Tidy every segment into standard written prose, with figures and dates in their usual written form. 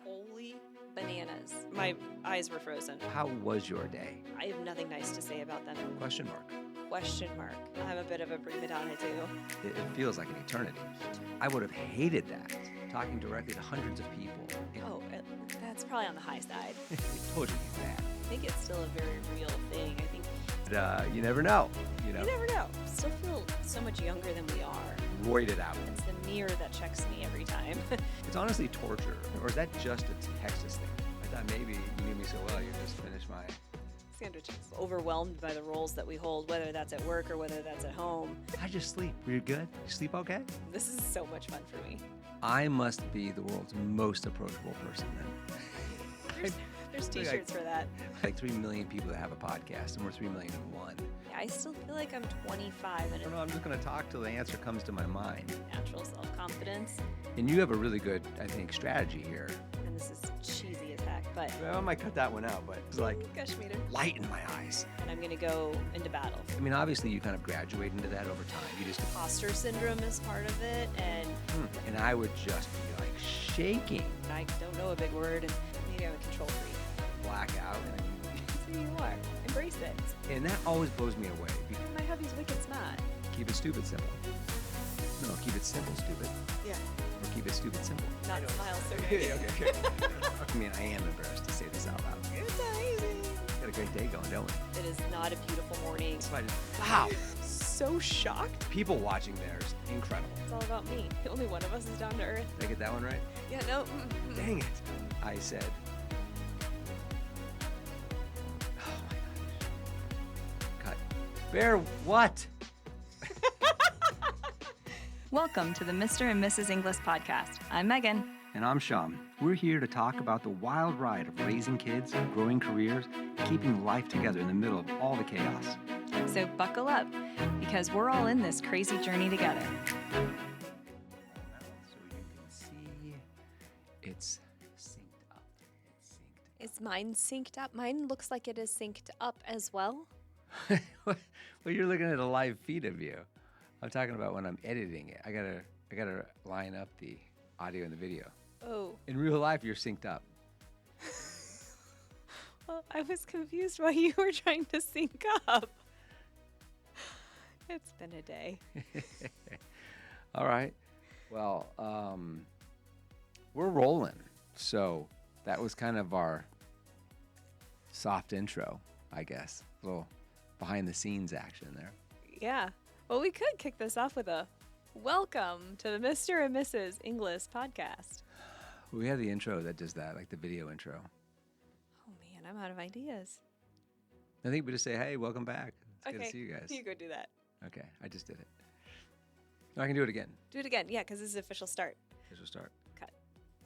Holy bananas. My eyes were frozen. How was your day? I have nothing nice to say about them. Question mark. Question mark. I'm a bit of a prima donna too. It feels like an eternity. I would have hated that, talking directly to hundreds of people. That's probably on the high side. It totally is that. I think it's still a very real thing. I think But, you never know. you never know. Still feel so much younger than we are. Roided out. It's the mirror that checks me every time. It's honestly torture. Or is that just a Texas thing? I thought maybe you knew me so well, you just finished my... Overwhelmed by the roles that we hold, whether that's at work or whether that's at home. How'd you sleep? Were you good? You sleep okay? This is so much fun for me. I must be the world's most approachable person then. There's t-shirts for that. Like 3 million people that have a podcast, and we're 3 million and one. Yeah, I still feel like I'm 25 and I don't know, I'm just going to talk till the answer comes to my mind. natural self-confidence. And you have a really good, I think, strategy here. And this is cheesy as heck, but Well, I might cut that one out, but it's like gosh, meter. light in my eyes. And I'm gonna go into battle. I mean, obviously, you kind of graduate into that over time. You just, Imposter syndrome is part of it, and and I would just be like shaking, I don't know a big word, and maybe I'm a control freak. black out. That's who you are. Embrace it. And that always blows me away. Because My hubby's wicked smart. keep it stupid simple. No, keep it simple, stupid. Yeah. Or keep it stupid simple. Not smile, so Okay. I mean, I am embarrassed to say this out loud. It's amazing. Got a great day going, don't we? It is not a beautiful morning. Wow. So shocked. People watching there is incredible. It's all about me. Only one of us is down to earth. Did I get that one right? Yeah, no. Dang it. I said. Oh my gosh. Cut. Bear what? Welcome to the Mr. and Mrs. Inglis Podcast. I'm Megan. And I'm Shaen. We're here to talk about the wild ride of raising kids, growing careers, and keeping life together in the middle of all the chaos. So buckle up, because we're all in this crazy journey together. So you can see it's synced up. Is mine synced up? Mine looks like it is synced up as well. Well, you're looking at a live feed of you. I'm talking about when I'm editing it. I gotta line up the audio and the video. Oh. In real life, you're synced up. Well, I was confused why you were trying to sync up. It's been a day. All right. Well, we're rolling. So that was kind of our soft intro, I guess. A little behind the scenes action there. Yeah. Well, we could kick this off with a welcome to the Mr. and Mrs. Inglis Podcast. We have the intro that does that, like the video intro. Oh, man, I'm out of ideas. I think we just say, hey, welcome back. It's good to see you guys. You go do that. Okay, I just did it. No, I can do it again. Do it again. Yeah, because this is the official start. This will start. Cut.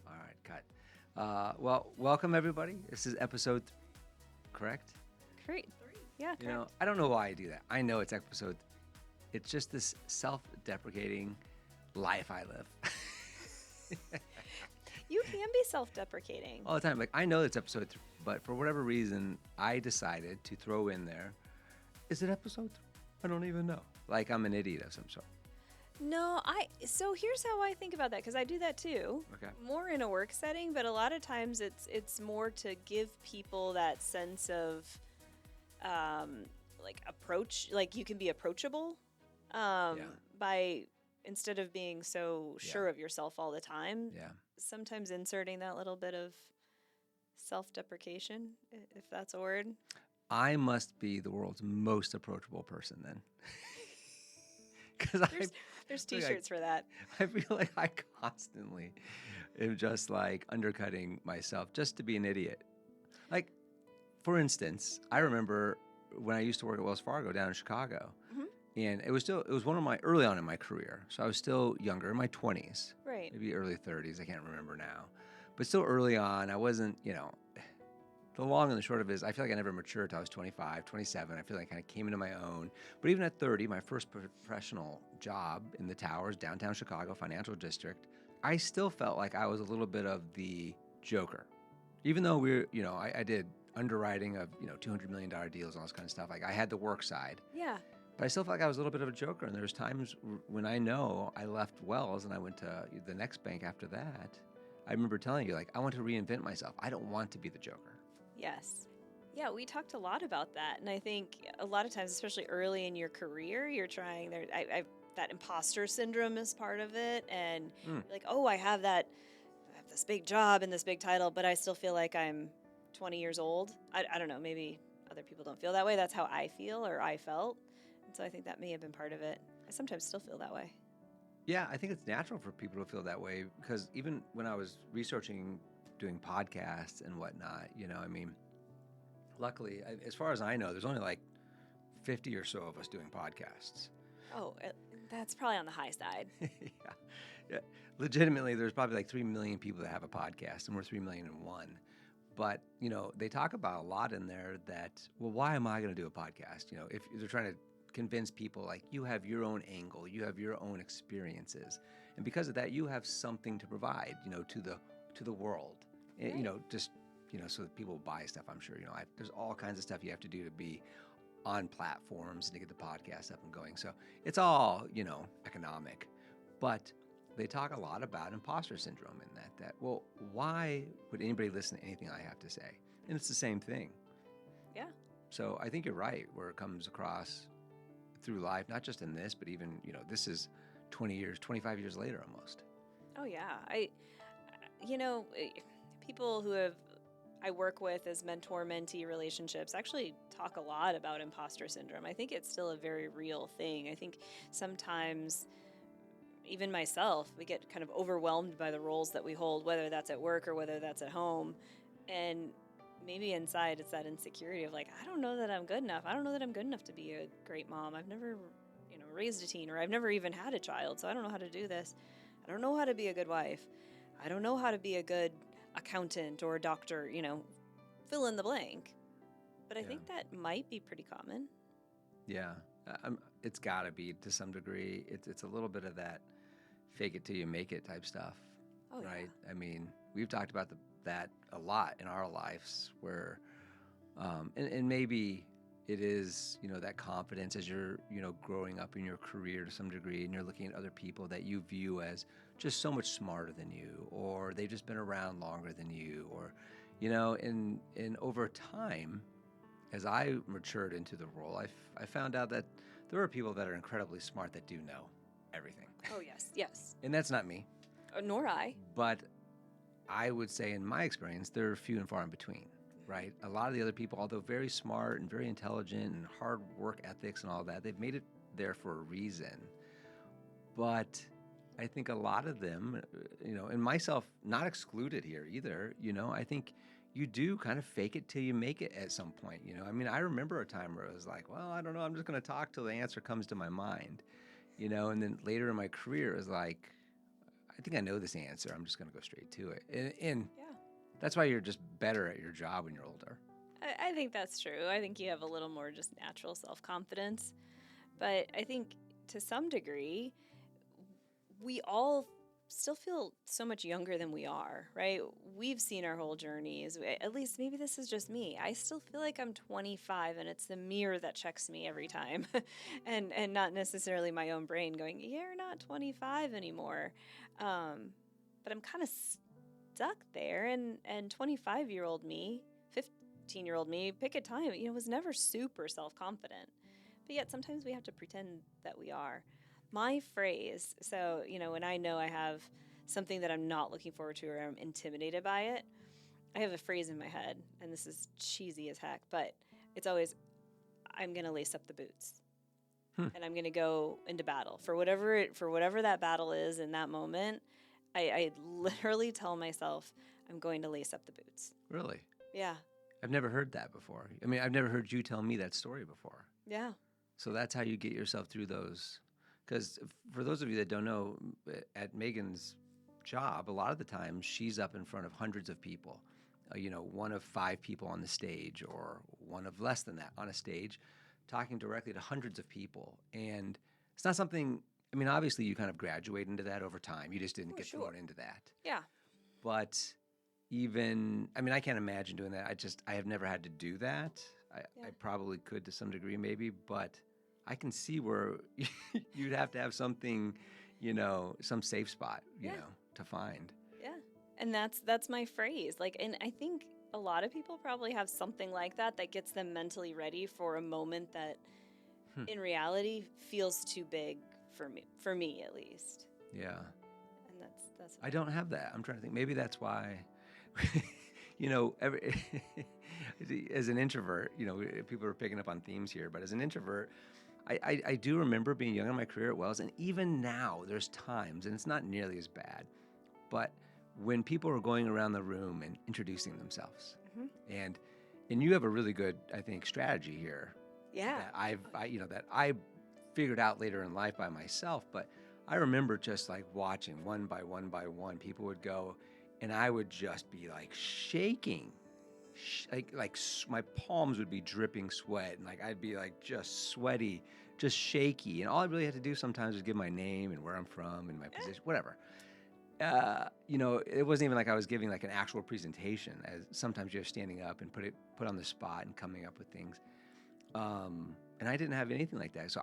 All right, cut. Well, welcome everybody. This is episode, correct? Great. Yeah, You know, I don't know why I do that. I know it's episode. It's just this self-deprecating life I live. You can be self-deprecating. All the time. Like, I know it's episode 3, but for whatever reason, I decided to throw in there, is it episode 3? I don't even know. Like I'm an idiot of some sort. No, so here's how I think about that, because I do that too. Okay. More in a work setting, but a lot of times it's more to give people that sense of like approach, like you can be approachable by, instead of being so sure of yourself all the time. Yeah. Sometimes inserting that little bit of self-deprecation, if that's a word. I must be the world's most approachable person then. Because There's t-shirts for that. I feel like I constantly am just like undercutting myself just to be an idiot. Like, for instance, I remember when I used to work at Wells Fargo down in Chicago, and it was one of my early on in my career. So I was still younger, in my 20s, Right. maybe early 30s. I can't remember now, but still early on. I wasn't, the long and the short of it is I feel like I never matured until I was 25, 27. I feel like I kind of came into my own. But even at 30, my first professional job in the Towers, downtown Chicago, financial district, I still felt like I was a little bit of the joker. Even though I did underwriting of, $200 million deals and all this kind of stuff. Like I had the work side. Yeah. But I still felt like I was a little bit of a joker. And there's times when I know I left Wells and I went to the next bank after that. I remember telling you, like, I want to reinvent myself. I don't want to be the joker. Yes. Yeah, we talked a lot about that. And I think a lot of times, especially early in your career, you're trying there. That imposter syndrome is part of it. And you're like, oh, I have this big job and this big title, but I still feel like I'm 20 years old. I don't know. Maybe other people don't feel that way. That's how I feel, or I felt. And so I think that may have been part of it. I sometimes still feel that way. Yeah, I think it's natural for people to feel that way because even when I was researching, doing podcasts and whatnot, I mean, luckily, as far as I know, there's only like 50 or so of us doing podcasts. Oh, that's probably on the high side. Yeah. Legitimately, there's probably like 3 million people that have a podcast, and we're 3,000,001. But, they talk about a lot in there that, well, why am I going to do a podcast? If they're trying to convince people, like, you have your own angle, you have your own experiences. And because of that, you have something to provide, to the world. Right. So that people buy stuff, I'm sure. There's all kinds of stuff you have to do to be on platforms and to get the podcast up and going. So it's all, economic. But they talk a lot about imposter syndrome in that, well, why would anybody listen to anything I have to say? And it's the same thing. Yeah. So I think you're right where it comes across through life, not just in this, but even, this is 20 years, 25 years later almost. Oh, yeah. People who I work with as mentor-mentee relationships actually talk a lot about imposter syndrome. I think it's still a very real thing. I think sometimes, even myself, we get kind of overwhelmed by the roles that we hold, whether that's at work or whether that's at home. And maybe inside it's that insecurity of like, I don't know that I'm good enough. I don't know that I'm good enough to be a great mom. I've never, raised a teen, or I've never even had a child, so I don't know how to do this. I don't know how to be a good wife. I don't know how to be a good accountant or a doctor, fill in the blank. But I think that might be pretty common. Yeah, it's got to be to some degree. It's a little bit of that fake it till you make it type stuff, right? Yeah. I mean, we've talked about that a lot in our lives where, and maybe it is, that confidence as you're, growing up in your career to some degree, and you're looking at other people that you view as just so much smarter than you, or they've just been around longer than you, or, and over time, as I matured into the role, I found out that there are people that are incredibly smart that do know everything. Oh, yes, yes. And that's not me. Nor I. But I would say in my experience, they're few and far in between, right? A lot of the other people, although very smart and very intelligent and hard work ethics and all that, they've made it there for a reason. But I think a lot of them, and myself not excluded here either, I think you do kind of fake it till you make it at some point, I mean, I remember a time where it was like, well, I don't know, I'm just going to talk till the answer comes to my mind, and then later in my career it was like, I think I know this answer, I'm just going to go straight to it. And that's why you're just better at your job when you're older. I think that's true. I think you have a little more just natural self-confidence. But I think to some degree, we all still feel so much younger than we are, right? We've seen our whole journeys. At least maybe this is just me. I still feel like I'm 25 and it's the mirror that checks me every time and not necessarily my own brain going, you're not 25 anymore. But I'm kind of stuck there. And 25-year-old me, 15-year-old me, pick a time, was never super self-confident. But yet sometimes we have to pretend that we are. My phrase, so, when I know I have something that I'm not looking forward to or I'm intimidated by it, I have a phrase in my head, and this is cheesy as heck, but it's always, I'm going to lace up the boots. And I'm going to go into battle. For whatever that battle is in that moment, I literally tell myself, I'm going to lace up the boots. Really? Yeah. I've never heard that before. I mean, I've never heard you tell me that story before. Yeah. So that's how you get yourself through those. Because for those of you that don't know, at Megan's job, a lot of the time she's up in front of hundreds of people, one of 5 people on the stage or one of less than that on a stage, talking directly to hundreds of people. And it's not something, I mean, obviously you kind of graduate into that over time. You just didn't get thrown into that. Yeah. But I can't imagine doing that. I have never had to do that. I probably could to some degree maybe, but I can see where you'd have to have something, some safe spot, Yeah. to find. Yeah. And that's my phrase. Like, and I think a lot of people probably have something like that gets them mentally ready for a moment that Hmm. in reality feels too big for me at least. Yeah. And that's I don't have that. I'm trying to think. Maybe that's why, every, as an introvert, people are picking up on themes here, but as an introvert, I do remember being young in my career at Wells, and even now there's times, and it's not nearly as bad, but when people are going around the room and introducing themselves, Mhm. and you have a really good, I think, strategy here Yeah. that I figured out later in life by myself, but I remember just like watching one by one, people would go, and I would just be like shaking, my palms would be dripping sweat, and like I'd be like just sweaty, just shaky, and all I really had to do sometimes was give my name and where I'm from and my position, whatever. It wasn't even like I was giving like an actual presentation. As sometimes you're standing up and put on the spot and coming up with things. And I didn't have anything like that. So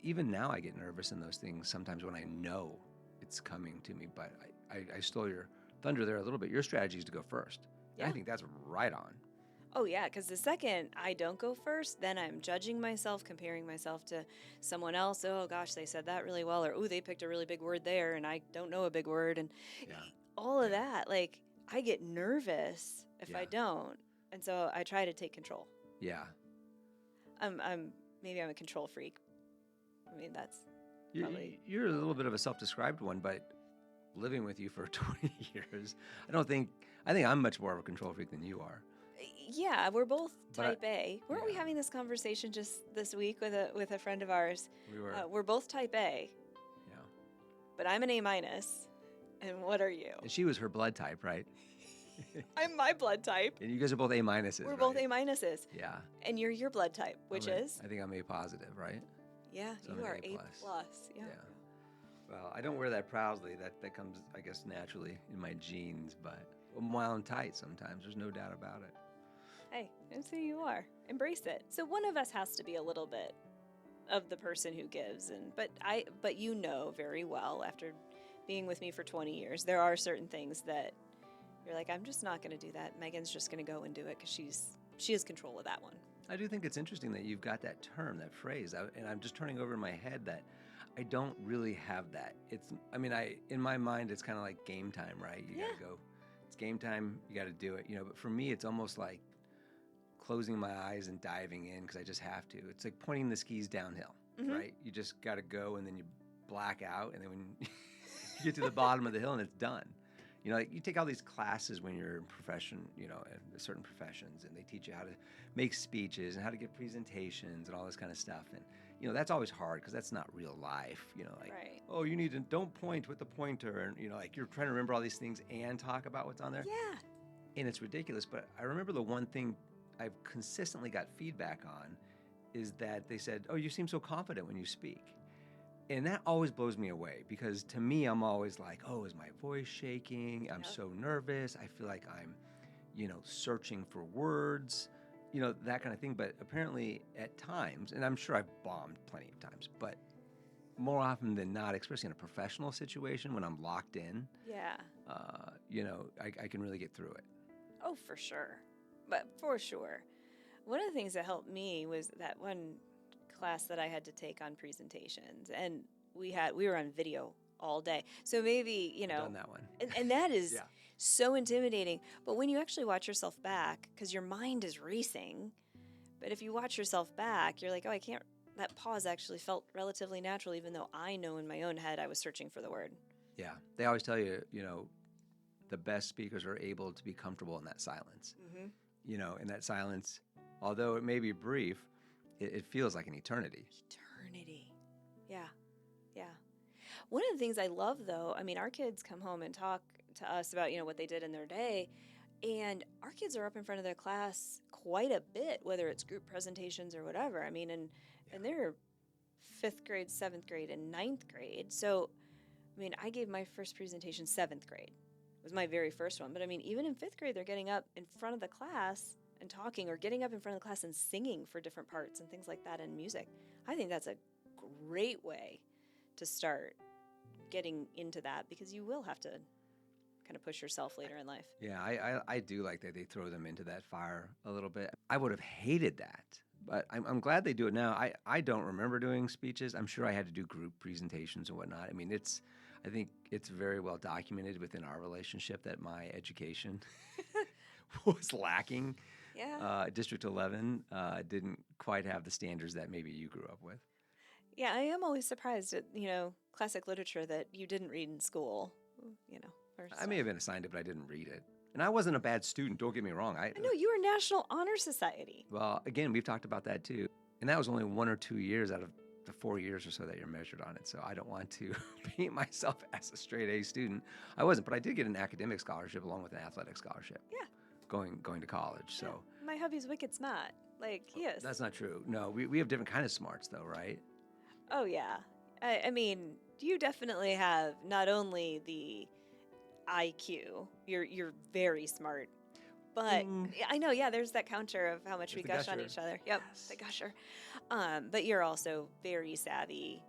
even now I get nervous in those things sometimes when I know it's coming to me. But I stole your thunder there a little bit. Your strategy is to go first. Yeah. I think that's right on. Oh, yeah, because the second I don't go first, then I'm judging myself, comparing myself to someone else. Oh, gosh, they said that really well. Or, oh, they picked a really big word there, and I don't know a big word. And Yeah. all of that, like, I get nervous if I Yeah. don't. And so I try to take control. Yeah. Maybe I'm a control freak. I mean, that's probably... You're a little bit of a self-described one, but living with you for 20 years, I think I'm much more of a control freak than you are. Yeah, we're both But type A. Weren't we yeah. having this conversation just this week with a friend of ours? We were. We're both type A, Yeah. but I'm an A minus. And what are you? And she was her blood type, right? I'm my blood type. And you guys are both A minuses. We're both right? A minuses. Yeah. And you're your blood type, which is? I think I'm A positive, right? Yeah, So I'm you an are A A plus. plus. Yeah. Well, I don't wear that proudly. That comes, I guess, naturally in my genes, but I'm wound tight sometimes. There's no doubt about it. Hey, that's who you are. Embrace it. So one of us has to be a little bit of the person who gives, but you know very well after being with me for 20 years, there are certain things that you're like, I'm just not going to do that. Megan's just going to go and do it because she has control of that one. I do think it's interesting that you've got that term, that phrase, and I'm just turning over in my head that I don't really have that. In my mind, it's kind of like game time, right? You got to go. It's game time. You got to do it, But for me, it's almost like closing my eyes and diving in because I just have to. It's like pointing the skis downhill, right? You just got to go, and then you black out, and then when you get to the bottom of the hill, and it's done. Like you take all these classes when you're in profession, in certain professions, and they teach you how to make speeches and how to give presentations and all this kind of stuff. And, that's always hard because that's not real life, Right. Oh, you need to, don't point with the pointer. And, like you're trying to remember all these things and talk about what's on there. Yeah. And it's ridiculous. But I remember the one thing I've consistently got feedback on is that they said, oh, you seem so confident when you speak. And that always blows me away because to me, I'm always like, oh, is my voice shaking? I'm so nervous. I feel like I'm, searching for words, that kind of thing. But apparently at times, and I'm sure I've bombed plenty of times, but more often than not, especially in a professional situation when I'm locked in, Yeah. I can really get through it. Oh, for sure. But for sure. One of the things that helped me was that one class that I had to take on presentations, and we were on video all day. So maybe, I've done that one. and that is Yeah. so intimidating. But when you actually watch yourself back, because your mind is racing, but if you watch yourself back, you're like, oh, I can't, that pause actually felt relatively natural, even though I know in my own head I was searching for the word. Yeah. They always tell you, the best speakers are able to be comfortable in that silence. In that silence, although it may be brief, it feels like an eternity. Eternity. Yeah. Yeah. One of the things I love, though, our kids come home and talk to us about, what they did in their day. And our kids are up in front of their class quite a bit, whether it's group presentations or whatever. And they're 5th grade, 7th grade, and 9th grade. So, I gave my first presentation 7th grade. It was my very first one. But, even in 5th grade, they're getting up in front of the class and talking, or getting up in front of the class and singing for different parts and things like that in music. I think that's a great way to start getting into that, because you will have to kind of push yourself later in life. Yeah, I do like that they throw them into that fire a little bit. I would have hated that, but I'm glad they do it now. I don't remember doing speeches. I'm sure I had to do group presentations and whatnot. I mean, I think it's very well documented within our relationship that my education was lacking. Yeah. District 11 didn't quite have the standards that maybe you grew up with. Yeah, I am always surprised at, classic literature that you didn't read in school, or I may have been assigned it, but I didn't read it. And I wasn't a bad student, don't get me wrong. I know you were National Honor Society. Well, again, we've talked about that too. And that was only 1 or 2 years out of the 4 years or so that you're measured on it. So I don't want to paint myself as a straight A student. I wasn't, but I did get an academic scholarship along with an athletic scholarship. Yeah. Going to college. So yeah. My hubby's wicked smart. Like, he is. That's not true. No, we have different kind of smarts though, right? Oh, yeah. I mean, you definitely have not only the IQ, you're very smart, but I know, yeah, there's that counter of how much we gush on each other. Yep, yes. The gusher. But you're also very savvy,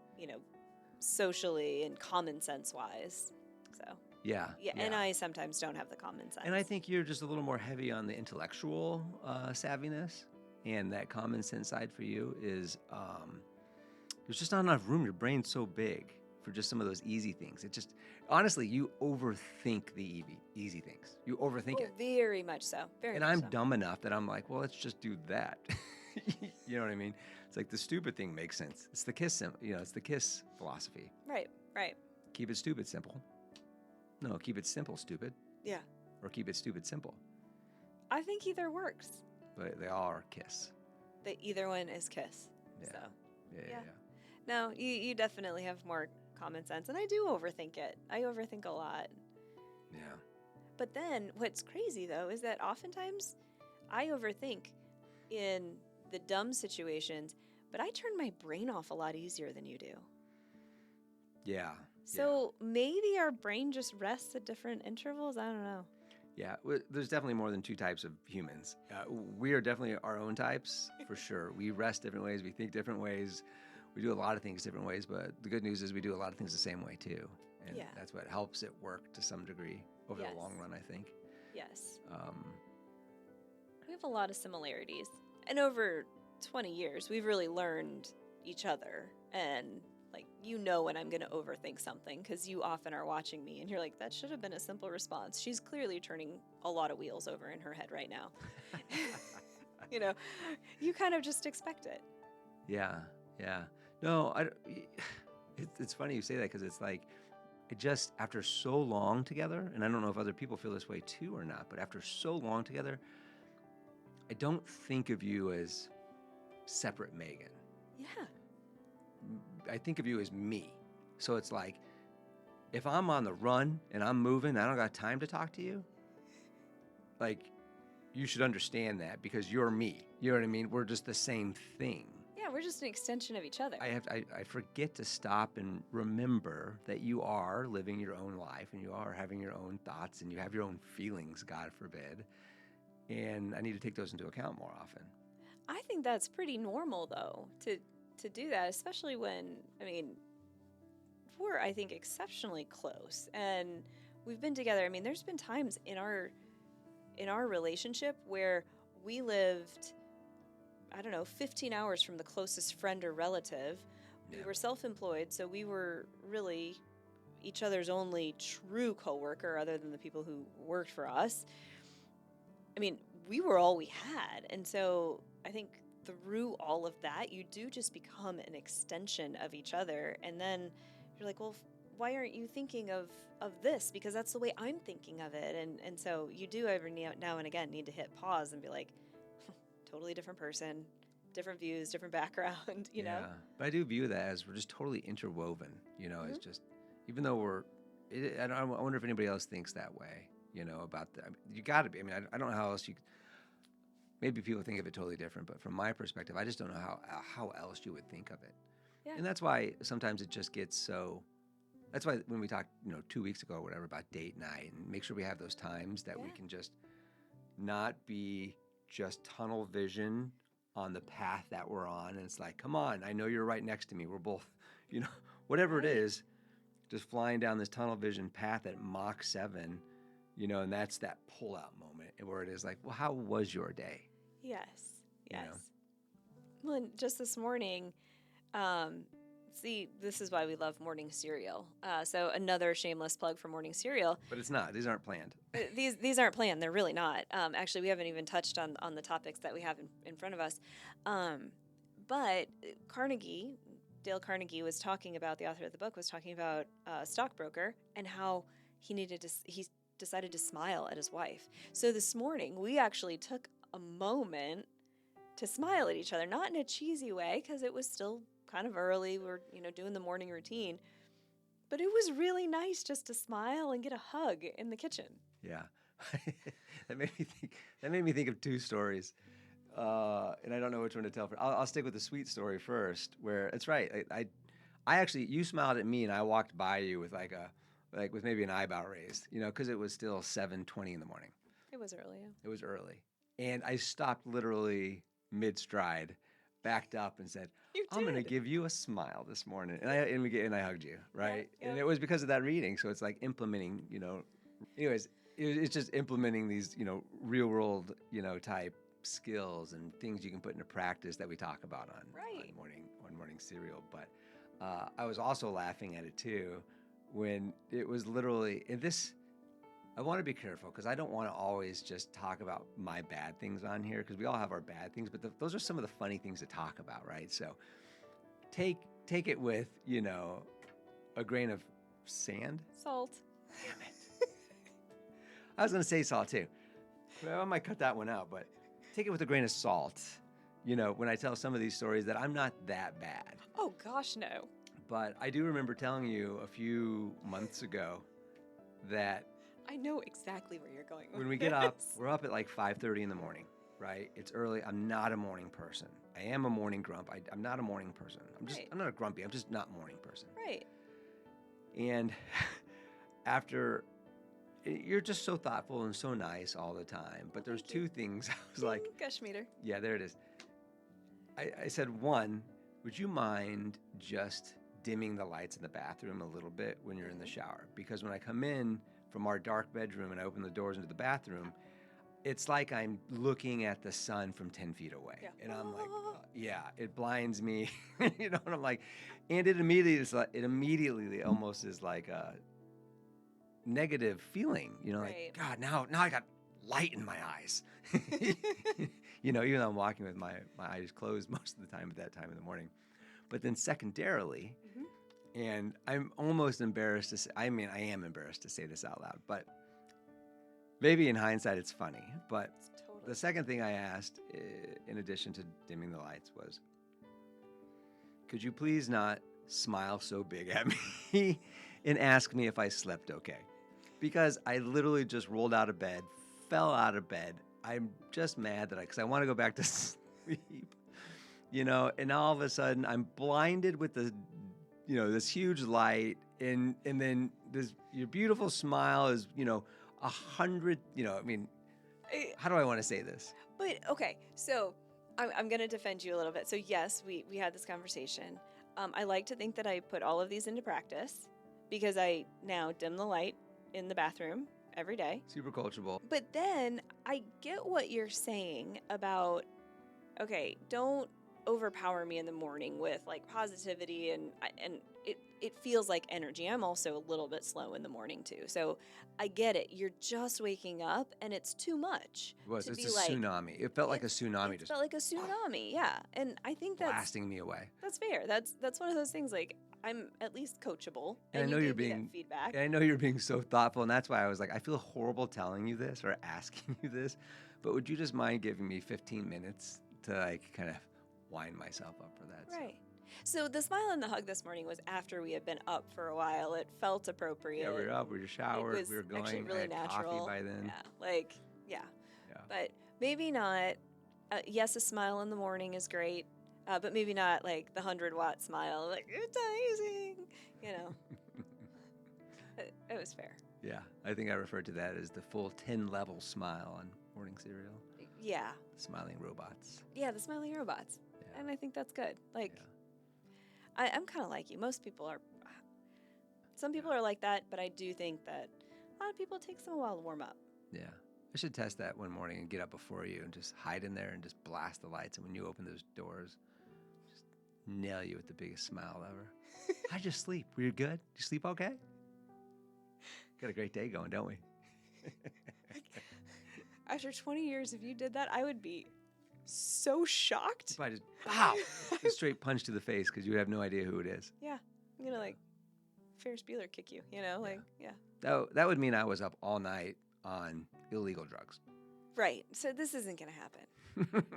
socially and common sense wise. So yeah, and I sometimes don't have the common sense. And I think you're just a little more heavy on the intellectual savviness, and that common sense side for you is there's just not enough room. Your brain's so big for just some of those easy things. It just, honestly, you overthink the easy things. You overthink it. Very much so. Very and much I'm so. dumb enough that I'm like, well, let's just do that. You know what I mean? It's like the stupid thing makes sense. It's the KISS, it's the KISS philosophy. Right. Keep it stupid simple. No, keep it simple stupid. Yeah. Or keep it stupid simple. I think either works. But they all are KISS. Either one is KISS. Yeah. So. Yeah. No, you definitely have more common sense, and I do overthink it. I overthink a lot. Yeah. But then what's crazy, though, is that oftentimes I overthink in the dumb situations, but I turn my brain off a lot easier than you do. Yeah. So maybe our brain just rests at different intervals? I don't know. Yeah, there's definitely more than two types of humans. We are definitely our own types, for sure. We rest different ways. We think different ways. We do a lot of things different ways, but the good news is we do a lot of things the same way, too. And that's what helps it work to some degree over the long run, I think. Yes. We have a lot of similarities. And over 20 years, we've really learned each other. And, when I'm going to overthink something, because you often are watching me and you're like, that should have been a simple response. She's clearly turning a lot of wheels over in her head right now. You kind of just expect it. Yeah. No, it's funny you say that, because it's like, it just, after so long together, and I don't know if other people feel this way too or not, but after so long together, I don't think of you as separate Megan. Yeah. I think of you as me. So it's like, if I'm on the run and I'm moving, I don't got time to talk to you. You should understand that, because you're me. You know what I mean? We're just the same thing. Yeah, we're just an extension of each other. I forget to stop and remember that you are living your own life, and you are having your own thoughts, and you have your own feelings, God forbid. And I need to take those into account more often. I think that's pretty normal, though, to do that, especially when, we're, I think, exceptionally close. And we've been together. There's been times in our relationship where we lived, 15 hours from the closest friend or relative. Yeah. We were self-employed, so we were really each other's only true coworker other than the people who worked for us. We were all we had. And so I think through all of that, you do just become an extension of each other. And then you're like, well, why aren't you thinking of this? Because that's the way I'm thinking of it. And so you do every now and again need to hit pause and be like, totally different person, different views, different background, you know? But I do view that as we're just totally interwoven, It's just, even though I wonder if anybody else thinks that way, about that. You got to be. I don't know how else maybe people think of it totally different, but from my perspective, I just don't know how else you would think of it. Yeah. And that's why sometimes it just gets so, that's why when we talked, 2 weeks ago or whatever about date night, and make sure we have those times that we can just not be just tunnel vision on the path that we're on. And it's like, come on, I know you're right next to me. We're both, whatever it Right. is, just flying down this tunnel vision path at Mach 7, and that's that pull out moment where it is like, well, how was your day? Yes. You Yes. know? Well, and just this morning, see, this is why we love morning cereal. So another shameless plug for morning cereal. But it's not. These aren't planned. These aren't planned. They're really not. Actually, we haven't even touched on the topics that we have in front of us. But Dale Carnegie was talking about, the author of the book was talking about a stockbroker and how he decided to smile at his wife. So this morning, we actually took a moment to smile at each other, not in a cheesy way, because it was still kind of early. We're, doing the morning routine. But it was really nice just to smile and get a hug in the kitchen. Yeah. That made me think of two stories. And I don't know which one to tell. I'll stick with the sweet story first, where it's right. I actually, you smiled at me and I walked by you with with maybe an eyebrow raised, because it was still 7:20 in the morning. It was early. Yeah. It was early. And I stopped literally mid-stride, backed up and said, I'm going to give you a smile this morning. And I hugged you, right? Yeah, And it was because of that reading. So it's like implementing, anyways, it's just implementing these, real world, type skills and things you can put into practice that we talk about on morning cereal. But I was also laughing at it too when it was literally, I want to be careful because I don't want to always just talk about my bad things on here because we all have our bad things, but those are some of the funny things to talk about, right? So take it with, a grain of sand. Salt. Damn it. I was going to say salt too. Well, I might cut that one out, but take it with a grain of salt, when I tell some of these stories that I'm not that bad. Oh, gosh, no. But I do remember telling you a few months ago that I know exactly where you're going with when we get up, we're up at like 5:30 in the morning, right? It's early. I'm not a morning person. I am a morning grump. I'm not a morning person. I'm not a grumpy. I'm just not a morning person. Right. And after, you're just so thoughtful and so nice all the time. But there's two things. I was like, Gush meter. yeah, there it is. I said, one, would you mind just dimming the lights in the bathroom a little bit when you're in the shower? Because when I come in from our dark bedroom and I open the doors into the bathroom, it's like I'm looking at the sun from 10 feet away. Yeah. And I'm like, it blinds me, and I'm like, and it immediately almost is like a negative feeling, like, God, now I got light in my eyes. Even though I'm walking with my eyes closed most of the time at that time in the morning. But then secondarily, and I'm almost embarrassed to say, I am embarrassed to say this out loud, but maybe in hindsight it's funny. But the second thing I asked, in addition to dimming the lights, was, could you please not smile so big at me and ask me if I slept okay? Because I literally just rolled out of bed, fell out of bed. I'm just mad because I want to go back to sleep, and all of a sudden I'm blinded with this huge light, and then your beautiful smile is, 100, how do I want to say this? But, okay, so I'm going to defend you a little bit. So, yes, we had this conversation. I like to think that I put all of these into practice because I now dim the light in the bathroom every day. Super coachable. But then I get what you're saying about, okay, don't overpower me in the morning with like positivity and it feels like energy. I'm also a little bit slow in the morning too. So I get it. You're just waking up and it's too much. It's a tsunami. It felt like a tsunami. It felt like a tsunami, yeah. And I think that's blasting me away. That's fair. That's one of those things, like, I'm at least coachable. And I know you're being feedback. And I know you're being so thoughtful, and that's why I was like, I feel horrible telling you this or asking you this, but would you just mind giving me 15 minutes to like kind of wind myself up for that? Right. So the smile and the hug this morning was after we had been up for a while. It felt appropriate. Yeah, we were up, we were showered, we were going. Actually really I had natural. coffee by then. Yeah. But maybe not. Yes, a smile in the morning is great, but maybe not like the 100-watt smile. Like, it's amazing, It was fair. Yeah, I think I referred to that as the full 10-level smile on morning cereal. Yeah. Smiling robots. Yeah, the smiling robots. Yeah. And I think that's good. Like, Yeah. I'm kind of like you. Most people are, some people are like that, but I do think that a lot of people, it takes them a while to warm up. Yeah. I should test that one morning and get up before you and just hide in there and just blast the lights. And when you open those doors, just nail you with the biggest smile ever. How'd you sleep? Were you good? Did you sleep okay? Got a great day going, don't we? After 20 years, if you did that, I would be so shocked. If I just, pow, a straight punch to the face because you have no idea who it is. Yeah. I'm going to like Ferris Bueller kick you, you know? Like, yeah. That would mean I was up all night on illegal drugs. Right. So this isn't going to happen.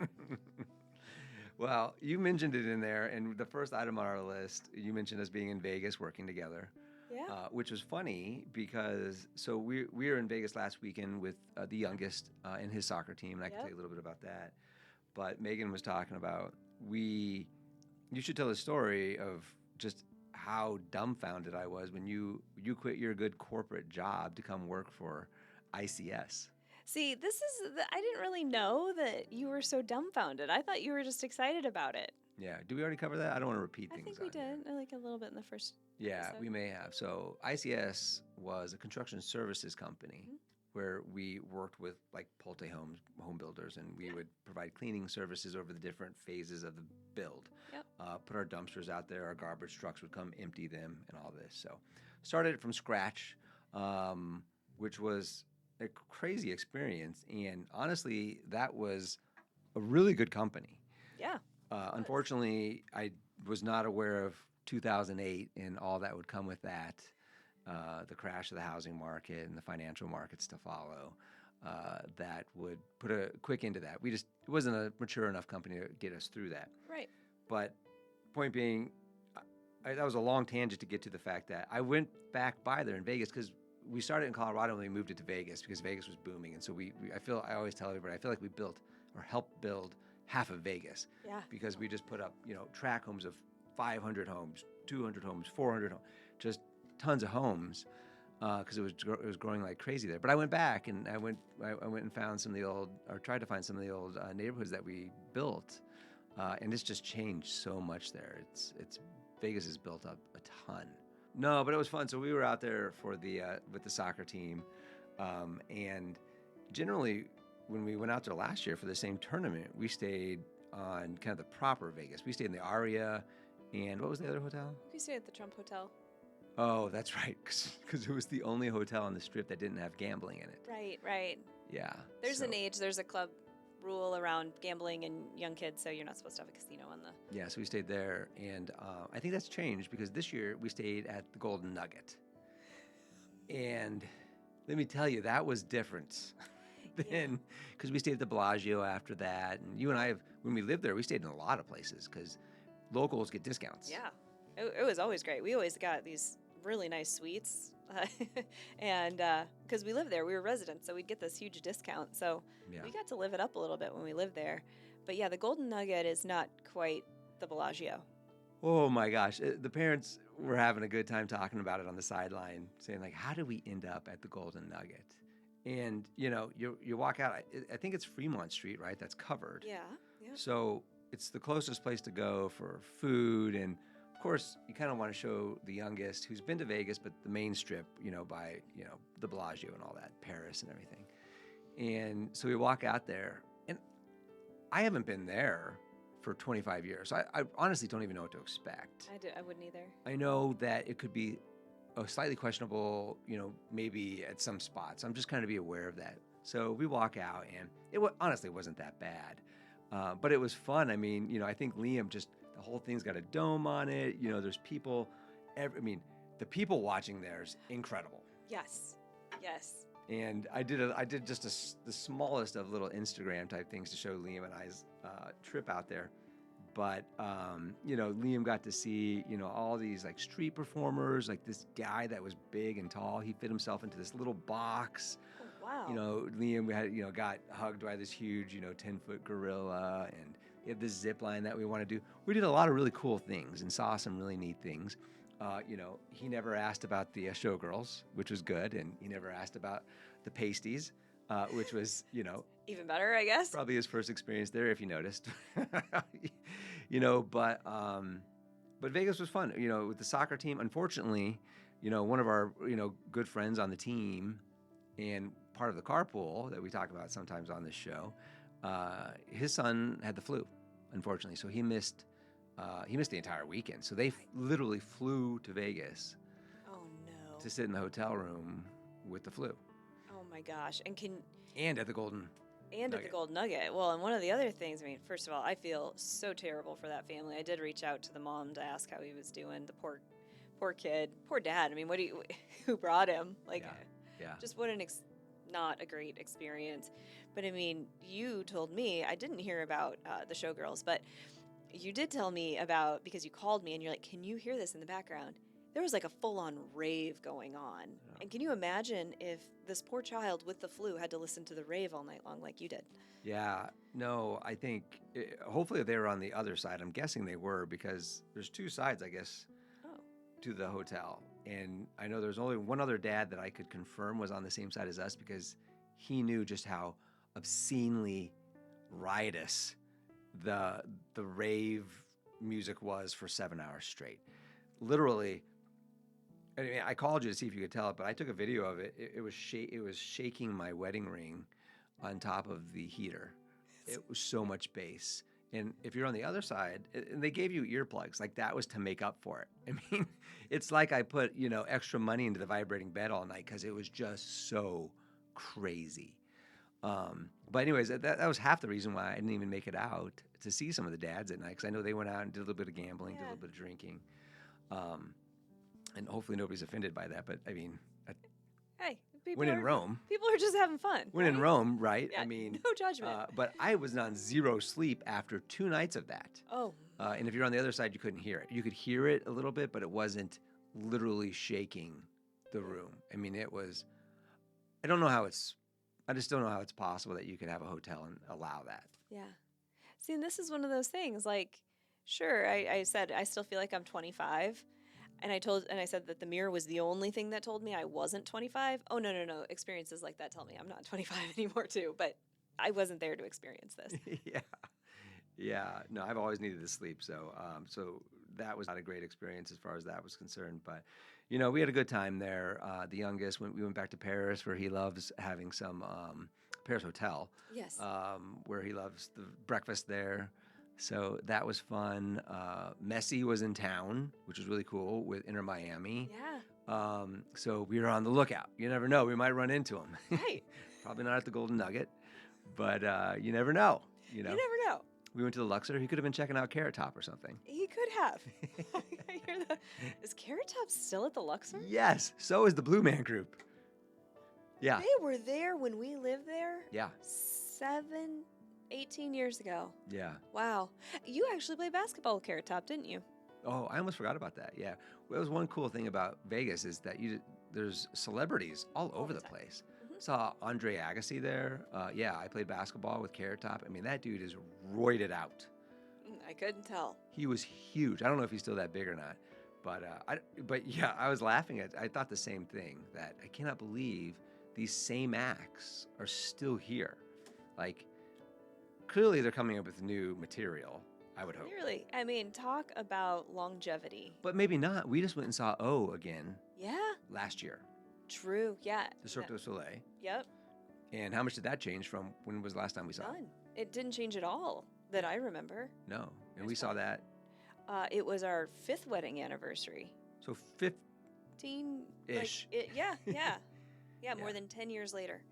Well, you mentioned it in there, and the first item on our list, you mentioned us being in Vegas working together. Yeah. Which was funny because we were in Vegas last weekend with the youngest and his soccer team, and I can tell you a little bit about that. But Megan was talking about you should tell the story of just how dumbfounded I was when you quit your good corporate job to come work for ICS. See, I didn't really know that you were so dumbfounded. I thought you were just excited about it. Yeah. Did we already cover that? I don't want to repeat I things. think we did, like a little bit in the first Yeah, episode. we may have. So ICS was a construction services company where we worked with like Pulte home builders, and we would provide cleaning services over the different phases of the build. Yep. Put our dumpsters out there, our garbage trucks would come empty them, and all this. So started it from scratch, which was a crazy experience. And honestly, that was a really good company. Yeah. Unfortunately, I was not aware of 2008 and all that would come with that, the crash of the housing market and the financial markets to follow, that would put a quick end to that. It wasn't a mature enough company to get us through that. Right. But point being, that was a long tangent to get to the fact that I went back by there in Vegas because we started in Colorado and we moved it to Vegas because Vegas was booming. And so I always tell everybody, I feel like we built or helped build half of Vegas. Yeah. Because we just put up, track homes of 500 homes, 200 homes, 400 homes, just tons of homes, because it was growing like crazy there. But I went back and I went and found some of the old, or tried to find some of the old neighborhoods that we built, and it's just changed so much there. It's Vegas has built up a ton. No, but it was fun. So we were out there for with the soccer team, and generally when we went out there last year for the same tournament, we stayed on kind of the proper Vegas. We stayed in the Aria, and what was the other hotel? We stayed at the Trump Hotel. Oh, that's right, because it was the only hotel on the Strip that didn't have gambling in it. Right. Yeah. There's a club rule around gambling and young kids, so you're not supposed to have a casino on the... Yeah, so we stayed there, and I think that's changed because this year we stayed at the Golden Nugget. And let me tell you, that was different. Then, because we stayed at the Bellagio after that, and you and I when we lived there, we stayed in a lot of places because locals get discounts. Yeah, it was always great. We always got these really nice suites, and because we lived there, we were residents, so we'd get this huge discount. So we got to live it up a little bit when we lived there. But yeah, the Golden Nugget is not quite the Bellagio. Oh my gosh, the parents were having a good time talking about it on the sideline, saying like, how did we end up at the Golden Nugget? And, you walk out, I think it's Fremont Street, right? That's covered. Yeah. So it's the closest place to go for food. And, of course, you kind of want to show the youngest who's been to Vegas, but the main strip, by, the Bellagio and all that, Paris and everything. And so we walk out there, and I haven't been there for 25 years. So I honestly don't even know what to expect. I wouldn't either. I know that it could be slightly questionable, maybe at some spots. I'm just kind of be aware of that. So we walk out, and honestly, it wasn't that bad. But it was fun. I mean, I think Liam the whole thing's got a dome on it. There's people, the people watching there is incredible. Yes. And I did just the smallest of little Instagram type things to show Liam and I's trip out there. But, Liam got to see, all these like street performers, like this guy that was big and tall. He fit himself into this little box. Oh, wow. Liam got hugged by this huge, 10-foot gorilla. And we have this zip line that we want to do. We did a lot of really cool things and saw some really neat things. He never asked about the showgirls, which was good. And he never asked about the pasties. which was, Even better, I guess. probably his first experience there, if you noticed. But Vegas was fun. With the soccer team. Unfortunately, one of our good friends on the team and part of the carpool that we talk about sometimes on this show, his son had the flu, unfortunately, so he missed the entire weekend. So they literally flew to Vegas Oh no. to sit in the hotel room with the flu Oh my gosh. and at the Golden. At the Nugget. Gold Nugget. Well, and one of the other things, I mean, first of all, I feel so terrible for that family. I did reach out to the mom to ask how he was doing. The poor kid, poor dad. I mean, who brought him? Like, Yeah. just what not a great experience. But I mean, you told me, I didn't hear about the Showgirls, but you did tell me about, because you called me and you're like, can you hear this in the background? There was like a full-on rave going on. Yeah. And can you imagine if this poor child with the flu had to listen to the rave all night long like you did? Yeah, no, I think hopefully they were on the other side. I'm guessing they were because there's two sides, I guess, Oh. to the hotel. And I know there's only one other dad that I could confirm was on the same side as us because he knew just how obscenely riotous the rave music was for 7 hours straight. Literally, I mean, I called you to see if you could tell it, but I took a video of it. It was shaking my wedding ring on top of the heater. It was so much bass. And if you're on the other side, and they gave you earplugs, like that was to make up for it. I mean, it's like I put, extra money into the vibrating bed all night because it was just so crazy. But anyways, that was half the reason why I didn't even make it out to see some of the dads at night because I know they went out and did a little bit of gambling, did a little bit of drinking. And hopefully nobody's offended by that. But I mean, Hey, when in Rome. People are just having fun. When in Rome, right? Yeah, I mean, no judgment. But I was on zero sleep after 2 nights of that. Oh. And if you're on the other side, you couldn't hear it. You could hear it a little bit, but it wasn't literally shaking the room. I mean, it was. I just don't know how it's possible that you could have a hotel and allow that. Yeah. See, and this is one of those things. Like, sure, I said I still feel like I'm 25. And I said that the mirror was the only thing that told me I wasn't 25. Oh, no. Experiences like that tell me I'm not 25 anymore, too. But I wasn't there to experience this. Yeah. No, I've always needed to sleep. So that was not a great experience as far as that was concerned. But, we had a good time there. The youngest, we went back to Paris where he loves having some Paris Hotel. Yes. Where he loves the breakfast there. So that was fun. Messi was in town, which was really cool with Inter Miami. Yeah. So we were on the lookout. You never know. We might run into him. Right. Probably not at the Golden Nugget, but you never know. You never know. We went to the Luxor. He could have been checking out Carrot Top or something. He could have. I hear that. Is Carrot Top still at the Luxor? Yes. So is the Blue Man Group. Yeah. They were there when we lived there. Yeah. 18 years ago. Yeah. Wow. You actually played basketball with Carrot Top, didn't you? Oh, I almost forgot about that. Yeah. Well, that was one cool thing about Vegas is that there's celebrities all over the place. Mhm. Saw Andre Agassi there. Yeah, I played basketball with Carrot Top. I mean, that dude is roided out. I couldn't tell. He was huge. I don't know if he's still that big or not, but yeah, I was laughing I thought the same thing, that I cannot believe these same acts are still here. Like, clearly they're coming up with new material, I would hope. Clearly. I mean, talk about longevity. But maybe not. We just went and saw O again Yeah. last year, True. Yeah. the Cirque du Soleil. Yep. And how much did that change from when was the last time we saw it? None. It didn't change at all that I remember. No. And There's we saw one. that. It was our 5th wedding anniversary. So 5th. Teen-ish. Yeah. Yeah, more than 10 years later.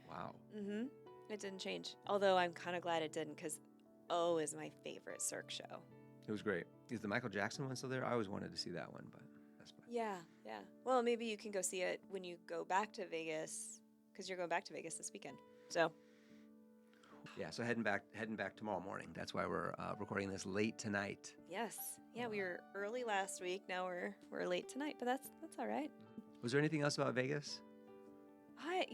Wow. Mm-hmm. It didn't change. Although I'm kind of glad it didn't because O is my favorite Cirque show. It was great. Is the Michael Jackson one still there? I always wanted to see that one, but that's fine. Yeah. Well, maybe you can go see it when you go back to Vegas because you're going back to Vegas this weekend. So. Yeah, so heading back tomorrow morning. That's why we're recording this late tonight. Yes. Yeah, we were early last week. Now we're late tonight, but that's all right. Was there anything else about Vegas? I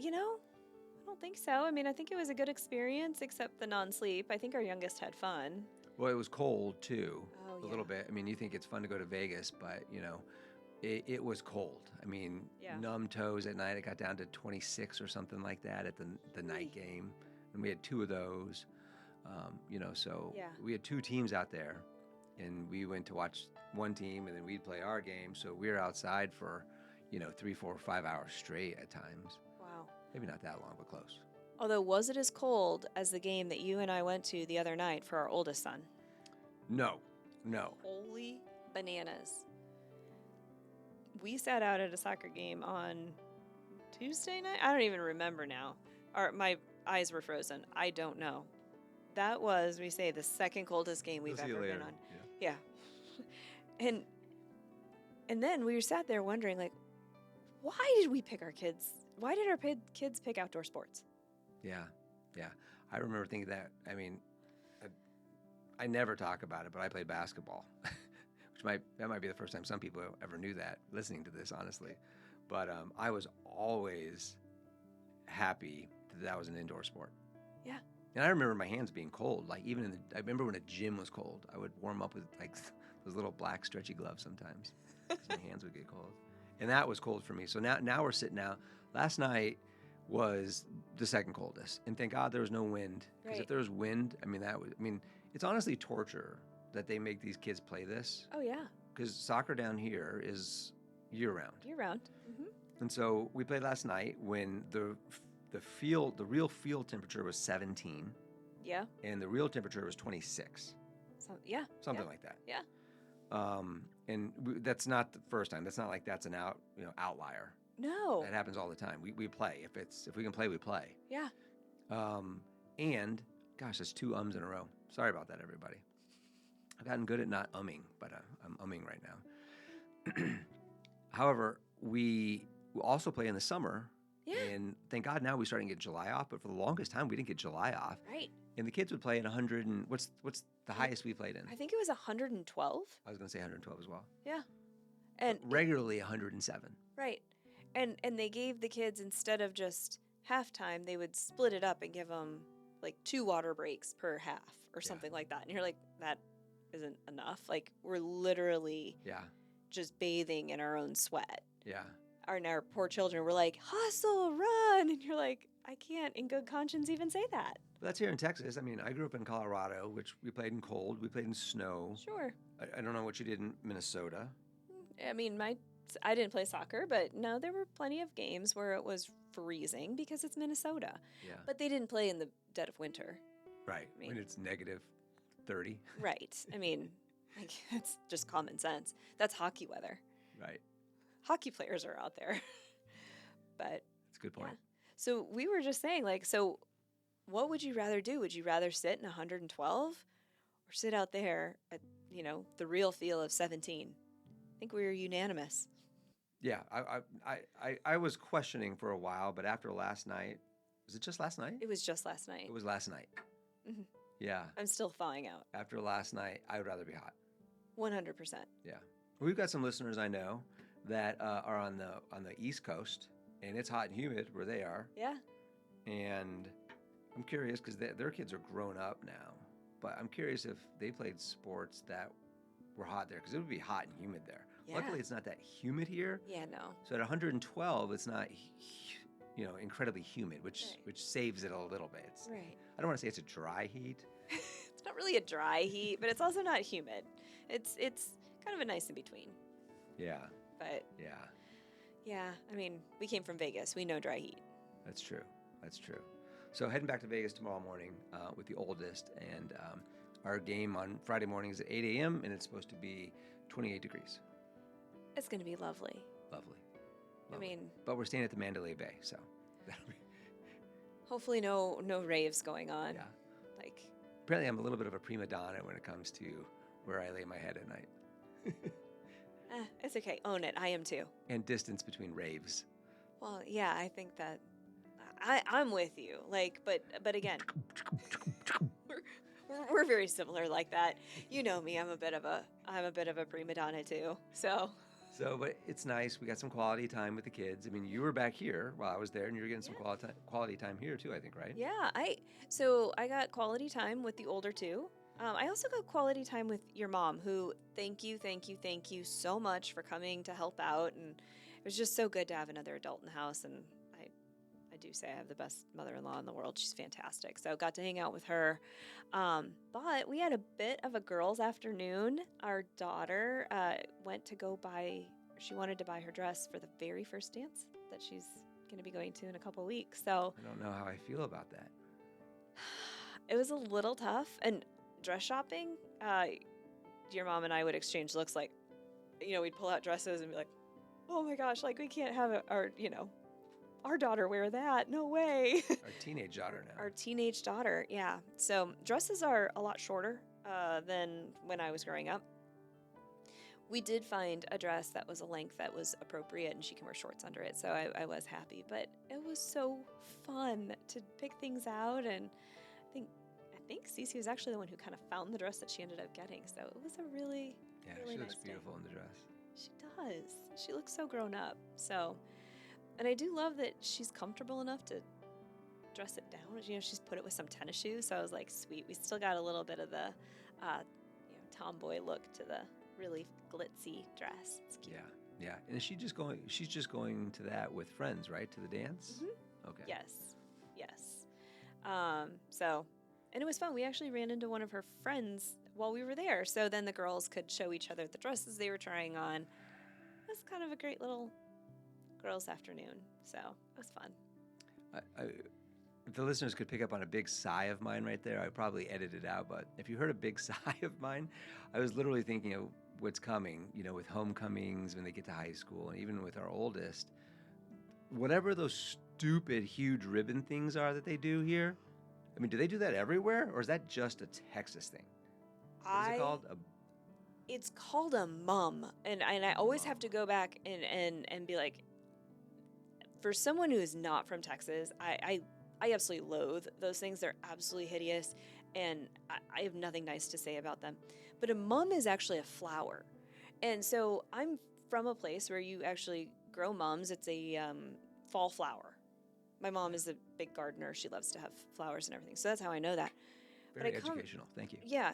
don't think so. I mean, I think it was a good experience except the non-sleep. I think our youngest had fun. Well, it was cold too, Oh, a little bit. I mean, you think it's fun to go to Vegas, but it was cold. I mean, Yeah. numb toes at night. It got down to 26 or something like that at the night game. And we had 2 of those. So Yeah. we had 2 teams out there, and we went to watch one team, and then we'd play our game. So we were outside for, 3, 4, 5 hours straight at times. Wow. Maybe not that long, but close. Although, was it as cold as the game that you and I went to the other night for our oldest son? No. Holy bananas. We sat out at a soccer game on Tuesday night. I don't even remember now. My eyes were frozen. I don't know. That was, we say, the second coldest game we've We'll see you ever been later. on. Yeah. Yeah. And then we sat there wondering, like, why did we pick our kids? Why did our kids pick outdoor sports? Yeah. I remember thinking that. I mean, I never talk about it, but I played basketball, that might be the first time some people ever knew that, listening to this, honestly. But I was always happy that was an indoor sport. Yeah. And I remember my hands being cold. Like I remember when a gym was cold, I would warm up with like those little black stretchy gloves sometimes, 'cause my hands would get cold. And that was cold for me. So now we're sitting out. Last night was the second coldest, and thank God there was no wind. Because if Right. there was wind, it's honestly torture that they make these kids play this. Oh, yeah. Because soccer down here is year round. Year round. Mm-hmm. And so we played last night when the real field temperature was 17, Yeah. and the real temperature was 26, Yeah. something like that. Yeah. That's not the first time. That's not like that's an outlier. No. That happens all the time. We play if we can play, we play. Yeah. And gosh, that's 2 ums in a row. Sorry about that, everybody. I've gotten good at not umming, but I'm umming right now. However, we also play in the summer. Yeah. And thank God now we starting to get July off, but for the longest time we didn't get July off. Right. And the kids would play at 100 and what's the highest we played in? I think it was 112. I was going to say 112 as well. Yeah. And Regularly 107. right. And they gave the kids, instead of just halftime, they would split it up and give them like 2 water breaks per half or something like that. And you're like, that isn't enough. Like, we're literally Yeah. just bathing in our own sweat. Yeah. Our poor children were like, hustle, run. And you're like, I can't in good conscience even say that. But that's here in Texas. I mean, I grew up in Colorado, which we played in cold. We played in snow. Sure. I don't know what you did in Minnesota. I mean, I didn't play soccer, but no, there were plenty of games where it was freezing because it's Minnesota. Yeah. But they didn't play in the dead of winter. Right. I mean- When it's negative 30. Right. I mean, like, it's just common sense. That's hockey weather. Right. Hockey players are out there. But That's a good point. yeah. So we were just saying, like, so what would you rather do? Would you rather sit in 112 or sit out there at, the real feel of 17? I think we were unanimous. Yeah. I was questioning for a while, but after last night, was it just last night? It was just last night. It was last night. Mhm. Yeah. I'm still thawing out. After last night, I would rather be hot. 100%. Yeah. We've got some listeners I know that are on the East Coast, and it's hot and humid where they are. Yeah. And I'm curious because their kids are grown up now, but I'm curious if they played sports that were hot there, because it would be hot and humid there. Yeah. Luckily, it's not that humid here. Yeah, no. So at 112, it's not, incredibly humid, which Right. which saves it a little bit. Right. I don't want to say it's a dry heat. It's not really a dry heat, but it's also not humid. It's kind of a nice in between. Yeah, But yeah, yeah, I mean, we came from Vegas. We know dry heat. that's true. That's true. So heading back to Vegas tomorrow morning with the oldest, and our game on Friday morning is at 8 a.m. and it's supposed to be 28 degrees. It's going to be lovely. Lovely. I mean, But we're staying at the Mandalay Bay, so that'll be, hopefully no raves going on. yeah. Like, Apparently, I'm a little bit of a prima donna when it comes to where I lay my head at night. it's okay. Own it. I am too. And distance between raves. Well, yeah, I think that I'm with you. Like, but again, we're very similar like that. You know me. I'm a bit of a prima donna too. So But it's nice. We got some quality time with the kids. I mean, you were back here while I was there, and you were getting some quality time here too, I think, right? yeah, I got quality time with the older two. I also got quality time with your mom, who thank you so much for coming to help out. And it was just so good to have another adult in the house. And I do say I have the best mother-in-law in the world. She's fantastic. So I got to hang out with her. But we had a bit of a girls' afternoon. Our daughter went to go buy, she wanted to buy her dress for the very first dance that she's going to be going to in a couple weeks. So I don't know how I feel about that. it was a little tough. And dress shopping, your mom and I would exchange looks like, we'd pull out dresses and be like, oh my gosh, like we can't have our daughter wear that. No way. Our teenage daughter now. Our teenage daughter, yeah. So dresses are a lot shorter than when I was growing up. We did find a dress that was a length that was appropriate and she can wear shorts under it. So I was happy. But it was so fun to pick things out. And I think Cece was actually the one who kind of found the dress that she ended up getting. So it was a really, really she looks nice beautiful day. in the dress. She does. She looks so grown up. So, and I do love that she's comfortable enough to dress it down. She's put it with some tennis shoes. So I was like, sweet. We still got a little bit of the, tomboy look to the really glitzy dress. It's cute. Yeah. And she's just going to that with friends, right? To the dance? Mm-hmm. Okay. Yes. And it was fun. We actually ran into one of her friends while we were there. So then the girls could show each other the dresses they were trying on. It was kind of a great little girls' afternoon. So it was fun. If the listeners could pick up on a big sigh of mine right there, I'd probably edit it out. But if you heard a big sigh of mine, I was literally thinking of what's coming, with homecomings when they get to high school, and even with our oldest, whatever those stupid, huge ribbon things are that they do here. I mean, do they do that everywhere, or is that just a Texas thing? What is it called? It's called a mum, and I always have to go back and be like, for someone who is not from Texas, I absolutely loathe those things. They're absolutely hideous, and I have nothing nice to say about them. But a mum is actually a flower, and so I'm from a place where you actually grow mums. It's a fall flower. My mom is a big gardener. She loves to have flowers and everything. So that's how I know that. Very educational. Thank you. Yeah.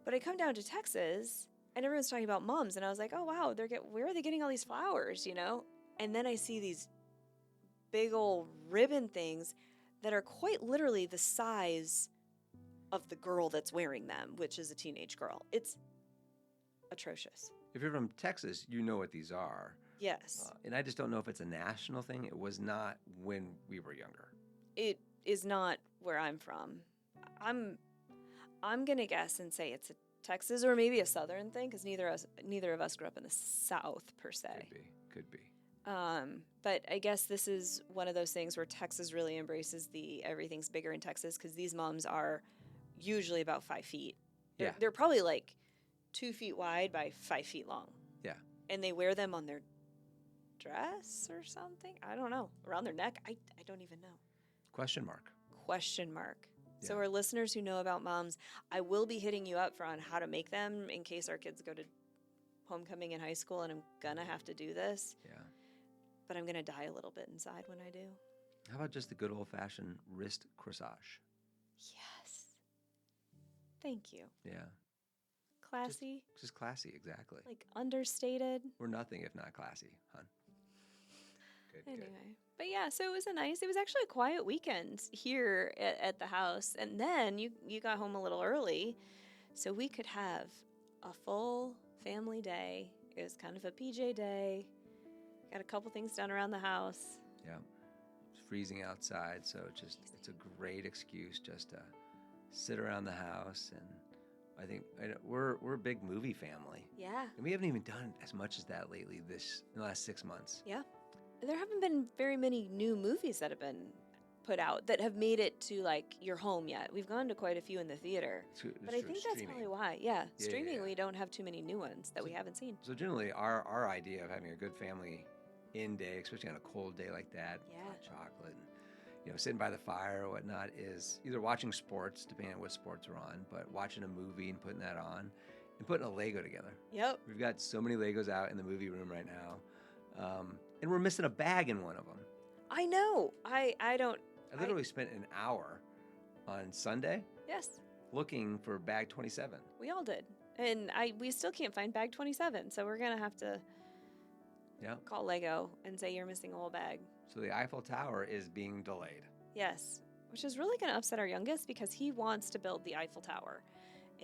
But I come down to Texas, and everyone's talking about mums, and I was like, oh, wow, where are they getting all these flowers, And then I see these big old ribbon things that are quite literally the size of the girl that's wearing them, which is a teenage girl. It's atrocious. If you're from Texas, you know what these are. Yes. And I just don't know if it's a national thing. It was not when we were younger. It is not where I'm from. I'm going to guess and say it's a Texas or maybe a Southern thing, because neither of us grew up in the South per se. Could be. But I guess this is one of those things where Texas really embraces the everything's bigger in Texas, because these mums are usually about 5 feet. They're probably like 2 feet wide by 5 feet long. Yeah. And they wear them on their dress or something. I don't know. Around their neck. I don't even know. Question mark. So Yeah. our listeners who know about moms, I will be hitting you up on how to make them in case our kids go to homecoming in high school, and I'm going to have to do this. Yeah. But I'm going to die a little bit inside when I do. How about just the good old-fashioned wrist corsage? Yes. Thank you. Yeah. Classy. Just classy, exactly. Like understated. We're nothing if not classy, hon. Good. Anyway. But yeah, so it was actually a quiet weekend here at the house. And then you got home a little early, so we could have a full family day. It was kind of a PJ day. Got a couple things done around the house. Yeah. It's freezing outside, so it's a great excuse just to sit around the house. And I think we're a big movie family. Yeah. And we haven't even done as much as that lately in the last 6 months. Yeah. There haven't been very many new movies that have been put out that have made it to like your home yet. We've gone to quite a few in the theater. But I think that's probably why. Yeah. Streaming, we don't have too many new ones that we haven't seen. So generally our idea of having a good family in day, especially on a cold day like that, hot chocolate, and, sitting by the fire or whatnot, is either watching sports, depending on what sports are on, but watching a movie and putting that on and putting a Lego together. Yep. We've got so many Legos out in the movie room right now. And we're missing a bag in one of them. I know. I literally spent an hour on Sunday. Yes. looking for bag 27. We all did. And we still can't find bag 27. So we're going to have to call Lego and say you're missing a whole bag. So the Eiffel Tower is being delayed. Yes, which is really going to upset our youngest because he wants to build the Eiffel Tower.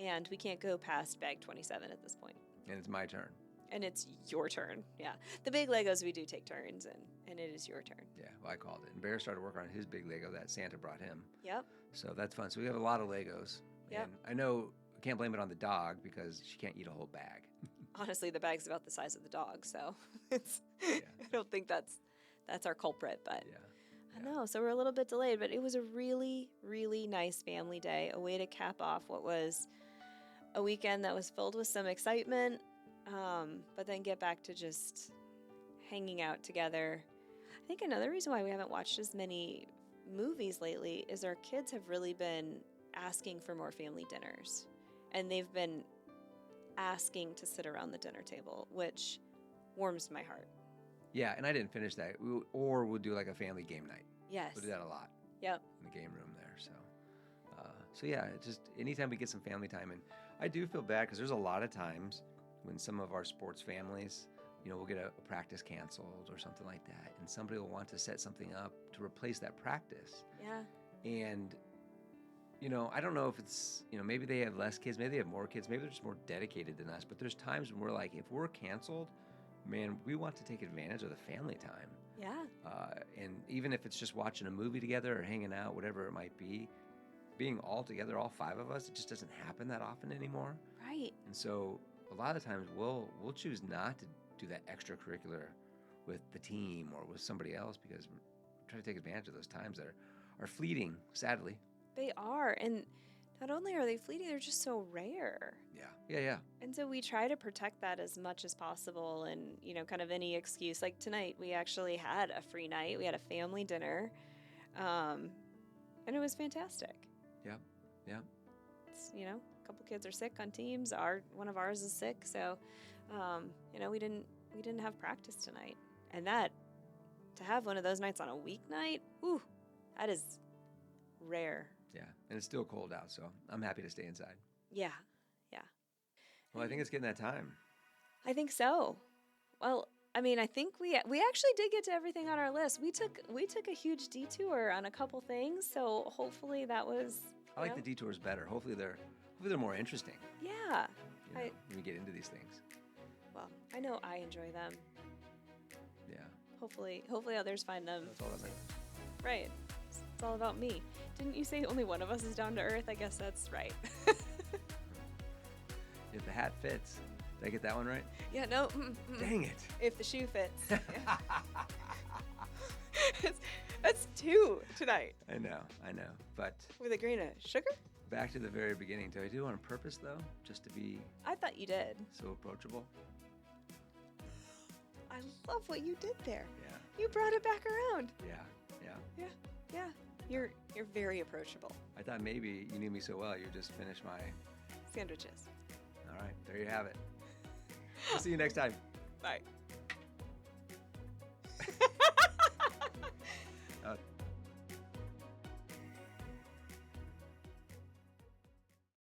And we can't go past bag 27 at this point. And it's my turn. And it's your turn. Yeah. The big Legos, we do take turns, and it is your turn. Yeah, well, I called it. And Bear started working on his big Lego that Santa brought him. Yep. So that's fun. So we have a lot of Legos. Yep. And I know we can't blame it on the dog because she can't eat a whole bag. Honestly, the bag's about the size of the dog, so I don't think that's our culprit, but I know. So we're a little bit delayed, but it was a really, really nice family day, a way to cap off what was a weekend that was filled with some excitement, but then get back to just hanging out together. I think another reason why we haven't watched as many movies lately is our kids have really been asking for more family dinners, and they've been asking to sit around the dinner table, which warms my heart. Yeah, and I didn't finish that. We'll do like a family game night. Yes. We'll do that a lot. Yep. In the game room there. So yeah, just anytime we get some family time. And I do feel bad because there's a lot of times when some of our sports families, we'll get a practice canceled or something like that. And somebody will want to set something up to replace that practice. Yeah. And I don't know if it's, maybe they have less kids, maybe they have more kids, maybe they're just more dedicated than us. But there's times when we're like, if we're canceled, man, we want to take advantage of the family time. Yeah. And even if it's just watching a movie together or hanging out, whatever it might be, being all together, all 5 of us, it just doesn't happen that often anymore. Right. And so a lot of the times we'll choose not to do that extracurricular with the team or with somebody else because we're trying to take advantage of those times that are fleeting, sadly. They are. And not only are they fleeting, they're just so rare. Yeah. And so we try to protect that as much as possible and, kind of any excuse. Like tonight, we actually had a free night. We had a family dinner, and it was fantastic. Yeah. It's, a couple kids are sick on teams. One of ours is sick. So, we didn't have practice tonight. And to have one of those nights on a weeknight, that is rare. Yeah, and it's still cold out, so I'm happy to stay inside. Yeah. Well, I think it's getting that time. I think so. Well, I think we actually did get to everything on our list. We took a huge detour on a couple things, so hopefully that was. I like the detours better. Hopefully they're more interesting. Yeah. When we get into these things. Well, I know I enjoy them. Yeah. Hopefully others find them. That's all that matters. Right. It's all about me. Didn't you say only one of us is down to earth? I guess that's right. If the hat fits. Did I get that one right? Yeah, no. Dang it. If the shoe fits. That's 2 tonight. I know. But with a grain of sugar? Back to the very beginning. Did I do it on purpose, though? Just to be I thought you did. so approachable? I love what you did there. Yeah. You brought it back around. Yeah. You're very approachable. I thought maybe you knew me so well, you'd just finish my Sandwiches. All right, there you have it. We'll see you next time. Bye.